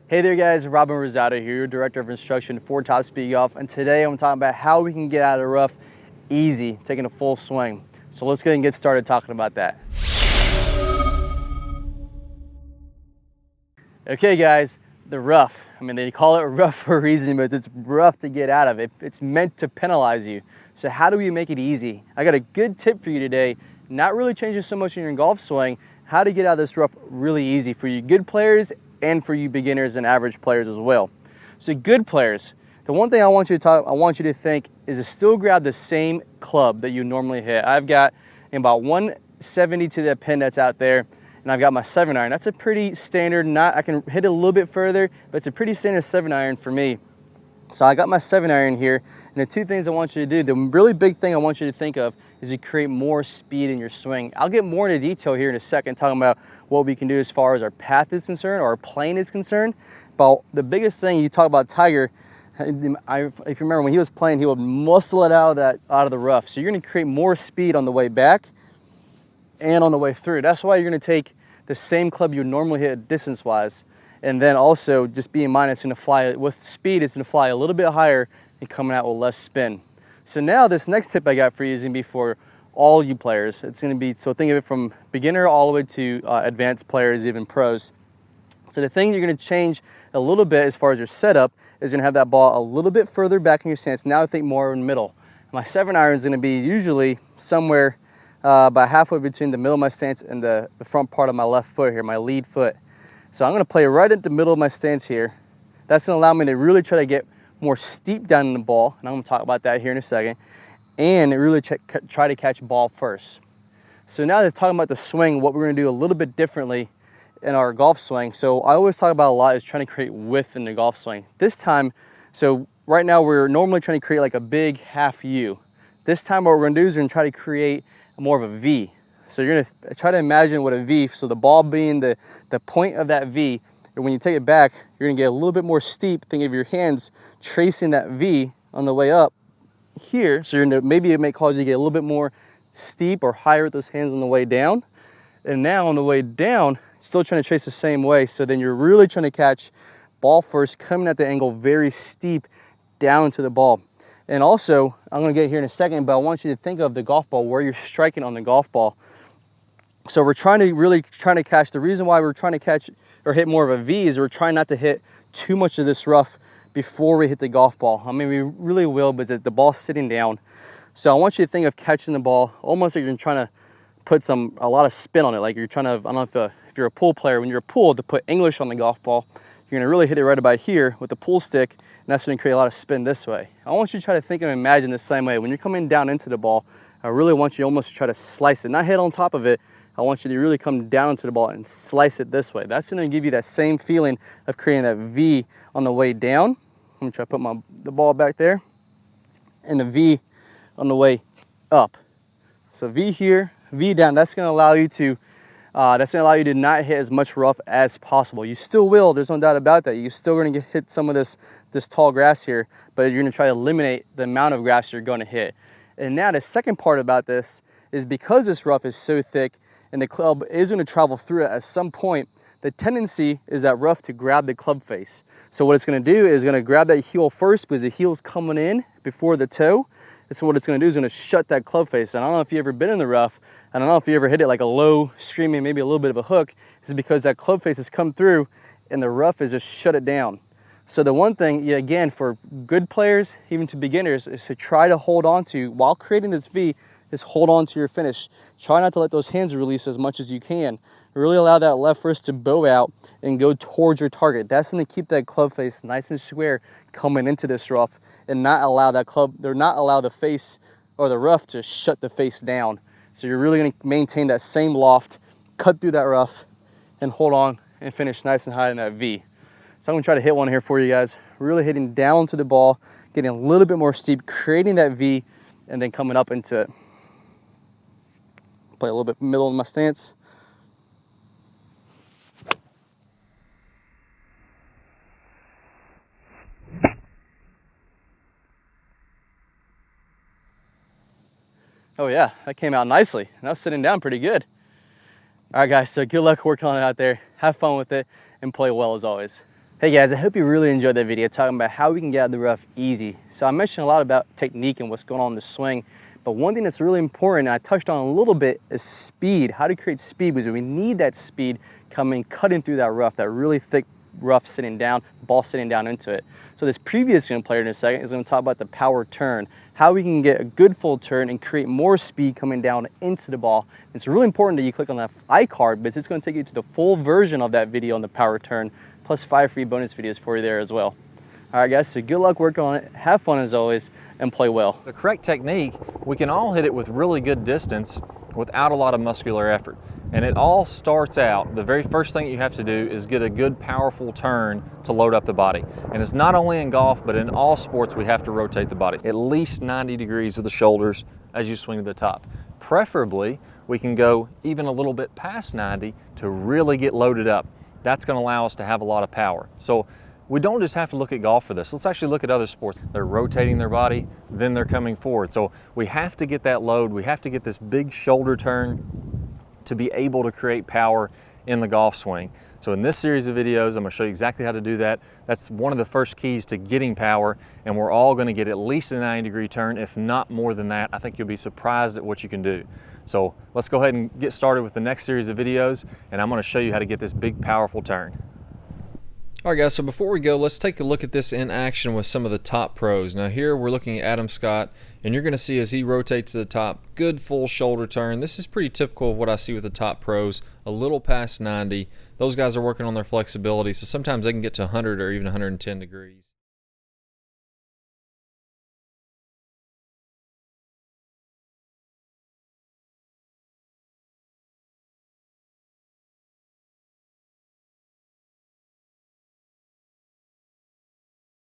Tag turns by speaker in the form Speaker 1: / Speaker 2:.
Speaker 1: Hey there guys, Robin Rosado here, your Director of Instruction for Top Speed Golf, and today I'm talking about how we can get out of the rough easy, taking a full swing. So let's go ahead and get started talking about that. Okay guys, the rough. I mean, they call it rough for a reason, but it's rough to get out of it. It's meant to penalize you. So how do we make it easy? I got a good tip for you today, not really changing so much in your golf swing, how to get out of this rough really easy for you good players and for you beginners and average players as well. So good players, the one thing I want you to think is to still grab the same club that you normally hit. I've got about 170 to the pin that's out there, and I've got my 7-iron. That's a pretty standard, I can hit it a little bit further, but it's a pretty standard 7-iron for me. So I got my 7-iron here, and the two things I want you to do, the really big thing I want you to think of is you create more speed in your swing. I'll get more into detail here in a second, talking about what we can do as far as our path is concerned, or our plane is concerned. But the biggest thing, you talk about Tiger, if you remember when he was playing, he would muscle it out of the rough. So you're gonna create more speed on the way back and on the way through. That's why you're gonna take the same club you would normally hit distance-wise, and then also just being in mind, it's gonna fly, with speed, it's gonna fly a little bit higher and coming out with less spin. So now this next tip I got for you is gonna be for all you players. It's gonna be, so think of it from beginner all the way to advanced players, even pros. So the thing you're gonna change a little bit as far as your setup is you're gonna have that ball a little bit further back in your stance. Now I think more in the middle. My 7-iron is gonna be usually somewhere about halfway between the middle of my stance and the front part of my left foot here, my lead foot. So I'm gonna play right at the middle of my stance here. That's gonna allow me to really try to get more steep down in the ball, and I'm gonna talk about that here in a second, and really try to catch ball first. So now that talking about the swing, what we're gonna do a little bit differently in our golf swing. So I always talk about a lot is trying to create width in the golf swing. This time, so right now we're normally trying to create like a big half U. This time what we're gonna do is we're gonna try to create more of a V. So you're gonna try to imagine what a V, so the ball being the point of that V, and when you take it back, you're gonna get a little bit more steep. Think of your hands tracing that V on the way up here. So you're gonna, maybe it may cause you to get a little bit more steep or higher with those hands on the way down. And now on the way down, still trying to trace the same way. So then you're really trying to catch ball first, coming at the angle very steep down to the ball. And also, I'm gonna get here in a second, but I want you to think of the golf ball, where you're striking on the golf ball. So we're trying to catch, the reason why we're trying to catch or hit more of a V is we're trying not to hit too much of this rough before we hit the golf ball. I mean, we really will, but the ball's sitting down. So I want you to think of catching the ball almost like you're trying to put a lot of spin on it. Like you're trying to, I don't know if you're a pool player, when you're a pool, to put English on the golf ball, you're gonna really hit it right about here with the pool stick, and that's gonna create a lot of spin this way. I want you to try to think and imagine the same way. When you're coming down into the ball, I really want you almost to try to slice it, not hit on top of it. I want you to really come down into the ball and slice it this way. That's gonna give you that same feeling of creating that V on the way down. I'm gonna try to put the ball back there, and the V on the way up. So V here, V down. That's gonna allow you to not hit as much rough as possible. You still will, there's no doubt about that. You're still gonna hit some of this tall grass here, but you're gonna try to eliminate the amount of grass you're gonna hit. And now the second part about this is, because this rough is so thick and the club is gonna travel through it at some point, the tendency is that rough to grab the club face. So what it's gonna do is gonna grab that heel first, because the heel's coming in before the toe. And so what it's gonna do is gonna shut that club face. And I don't know if you've ever been in the rough, I don't know if you ever hit it like a low, screaming, maybe a little bit of a hook. This is because that club face has come through and the rough has just shut it down. So the one thing, again, for good players, even to beginners, is to try to hold on to, while creating this V, is hold on to your finish. Try not to let those hands release as much as you can. Really allow that left wrist to bow out and go towards your target. That's gonna keep that club face nice and square coming into this rough, and not allow the face or the rough to shut the face down. So you're really gonna maintain that same loft, cut through that rough, and hold on and finish nice and high in that V. So I'm gonna try to hit one here for you guys. Really hitting down to the ball, getting a little bit more steep, creating that V, and then coming up into it. Play a little bit middle of my stance. Oh yeah, that came out nicely. And I was sitting down pretty good. All right guys, so good luck working on it out there. Have fun with it and play well as always. Hey guys, I hope you really enjoyed that video talking about how we can get out of the rough easy. So I mentioned a lot about technique and what's going on in the swing, but one thing that's really important, and I touched on a little bit, is speed. How to create speed, because we need that speed cutting through that rough, that really thick rough sitting down, ball sitting down into it. So this previous player in a second is going to talk about the power turn, how we can get a good full turn and create more speed coming down into the ball. It's really important that you click on that iCard because it's going to take you to the full version of that video on the power turn, plus 5 free bonus videos for you there as well. All right guys, so good luck working on it, have fun as always, and play well.
Speaker 2: The correct technique, we can all hit it with really good distance without a lot of muscular effort. And it all starts out, the very first thing you have to do is get a good powerful turn to load up the body. And it's not only in golf, but in all sports we have to rotate the body. At least 90 degrees with the shoulders as you swing to the top. Preferably, we can go even a little bit past 90 to really get loaded up. That's going to allow us to have a lot of power. So we don't just have to look at golf for this. Let's actually look at other sports. They're rotating their body, then they're coming forward. So we have to get that load. We have to get this big shoulder turn to be able to create power in the golf swing. So in this series of videos, I'm going to show you exactly how to do that. That's one of the first keys to getting power, and we're all going to get at least a 90-degree turn, if not more than that. I think you'll be surprised at what you can do. So let's go ahead and get started with the next series of videos, and I'm going to show you how to get this big, powerful turn.
Speaker 3: All right guys, so before we go, let's take a look at this in action with some of the top pros. Now here we're looking at Adam Scott, and you're going to see as he rotates to the top, good full shoulder turn. This is pretty typical of what I see with the top pros, a little past 90. Those guys are working on their flexibility, so sometimes they can get to 100 or even 110 degrees.